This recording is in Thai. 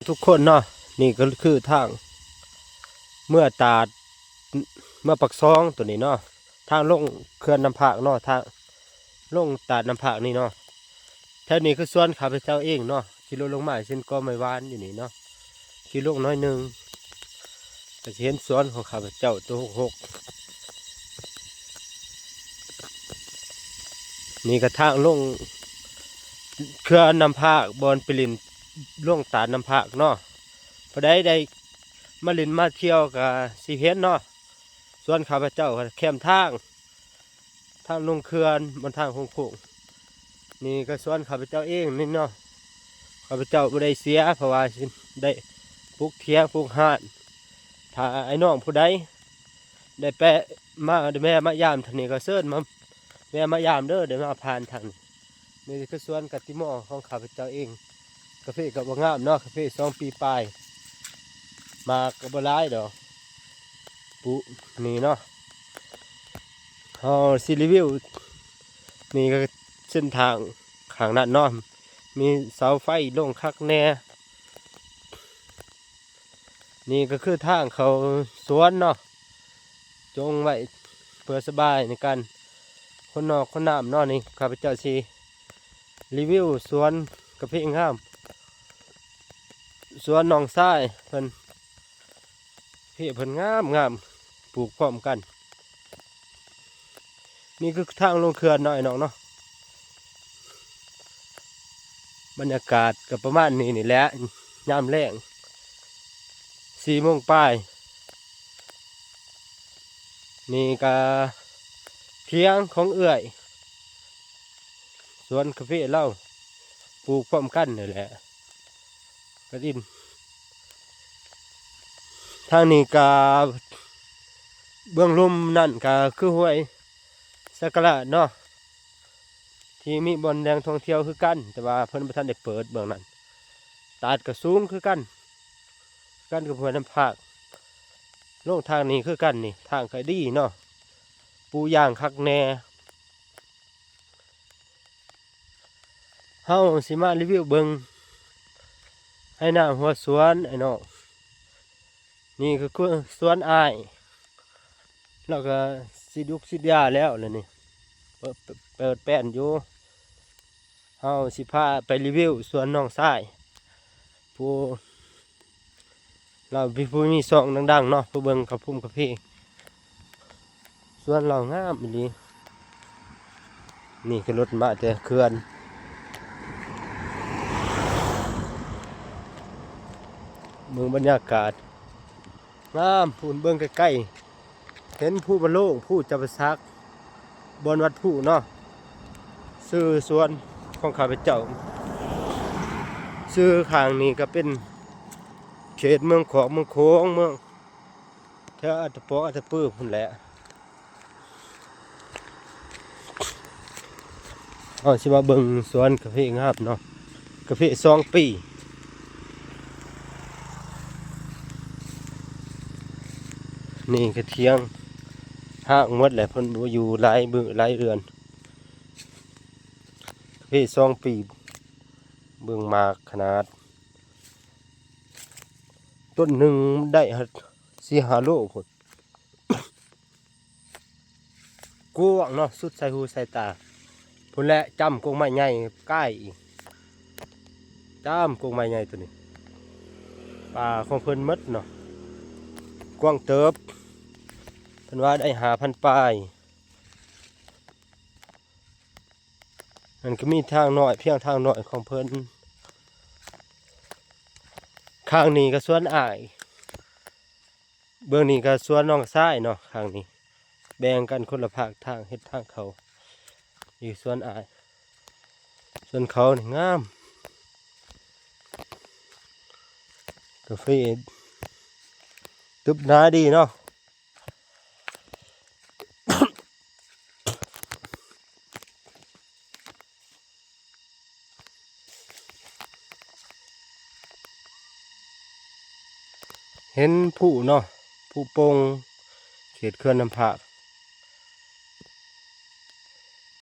ทุกคนเนาะนี่ก็คือทางเมื่อตาดเมื่อปักซองตัวนี้เนาะทางลงเขื่อนน้ำผากเนาะทางลงตาดน้ำผากนี่เนาะแถวนี้คือส่วนข้าพเจ้าเองเนาะขี่รถลงมาเช่นก็ไม่วานอยู่นี่เนาะขี่ลงน้อยหนึ่งก็จะเห็นสวนของข้าพเจ้าตัวหกนี่ก็ทางลงเขื่อนน้ำผากบอนปลินลงตาดน้ำผากเนาะพอได้มาลินมาเที่ยวกับสีเห็นเนาะส่วนข้าพเจ้าแคมทางลงเขื่อนบนทางโค้งๆนี่ก็ส่วนข้าพเจ้าเองนี่เนาะข้าพเจ้าไม่ได้เสียเพราะว่าได้ปลูกเทียงปลูกห่านถ้าไอ้น้องผู้ใดได้แปะมาแม่มายามทางนี้ก็เซิร์นมาแม่มายามเด้อเดี๋ยวมาผ่านทางนี่คือส่วนกติมอของข้าพเจ้าเองกาแฟกับบางามเนาะกาแฟ2 ปีปลายมากับบหลายดอกปุนี่เนาะเอาซีรีวิวนี่ก็เส้นทางข้างนั้นเนาะมีเสาไฟลงคักแน่นี่ก็คือทางเขาสวนเนาะจงไว้เพื่อสบายในการคนนอกคนน้ำเนาะนี่ข้าพเจ้าสิรีวิวสวนกาแฟงามสวนหนองทรายเพิ่นพี่เพิ่นงามปลูกพร้อมกันนี่คือทางลงเขื่อนหน่อยน้องเนาะบรรยากาศก็ประมาณนี้นี่แหละยามแรง4 โมงปลายนี่ก็เทียงของเอื่อยสวนกาแฟเล่าปลูกพร้อมกันนี่แหละกระดินทางนี้ก็เบื้องลุ่มนั่นก็คือห้วยสักการะเนาะที่มีบอนแดงท่องเที่ยวคือกันแต่ว่าเพิ่นบ่ทันได้เปิดเบื้องนั้นตาดก็สูงคือกันกับห้วยน้ำผากลงทางนี้คือกันนี่ทางก็ดีเนาะปูย่างคักแน่เฮาสิมารีวิวเบิ่งให้น้ำหัวสวนไอ้น้องนี่คือสวนอ้ายแล้วก็สิยาแล้วเลยนี่เปิดแป้นอยู่เฮาสิพาไปรีวิวสวนน้องทรายผู้เราผู้มีซองดังๆเนาะผู้เบิ่งกับพุ่มกับพี่สวนเรางามอีหลีนี่คือรถมาแต่เขื่อนเมืองบรรยากาศงามพูนเบิ่งใกล้ๆเห็นผู้บรรโลกผู้จับซักบนวัดผู้เนาะชื่อสวนของข้าพเจ้าชื่อข้างนี้ก็เป็นเขตเมืองของเมืองโค้งเมืองแถวอัตตปื้อพุ่นแหละเอาสิมาเบิ่งสวนกาแฟงามเนาะกาแฟ2 ปีนี่ก็เที่ยงห้างหมดแหละเพิ่นบ่อยู่หลายมื้อหลายเดือนกาแฟ2 ปีเบิ่งมากขนาดต้นหนึ่งได้4-5 โลพุ่นกว้างเนาะสุดใส่หูใส่ตาพุ่นแหละจำกงไม้ใหญ่ใกล้อีกจำกงไม้ใหญ่ตัวนี้ป่าของเพิ่นหมดเนาะกว้างเติบเพิ่นว่าได้5,000 ปลายมันก็มีทางน้อยเพียงทางน้อยของเพิ่นข้างนี้ก็สวนอ้ายเบื้องนี้ก็สวนน้องทรายเนาะข้างนี้แบ่งกันคนละภาคทางเฮ็ดทางเขาอยู่สวนอ้ายส่วนเขานี่งามกาแฟตึบหนาดีเนาะเห็นผู้เนาะผู้โป่งเขตเขื่อนน้ำผาก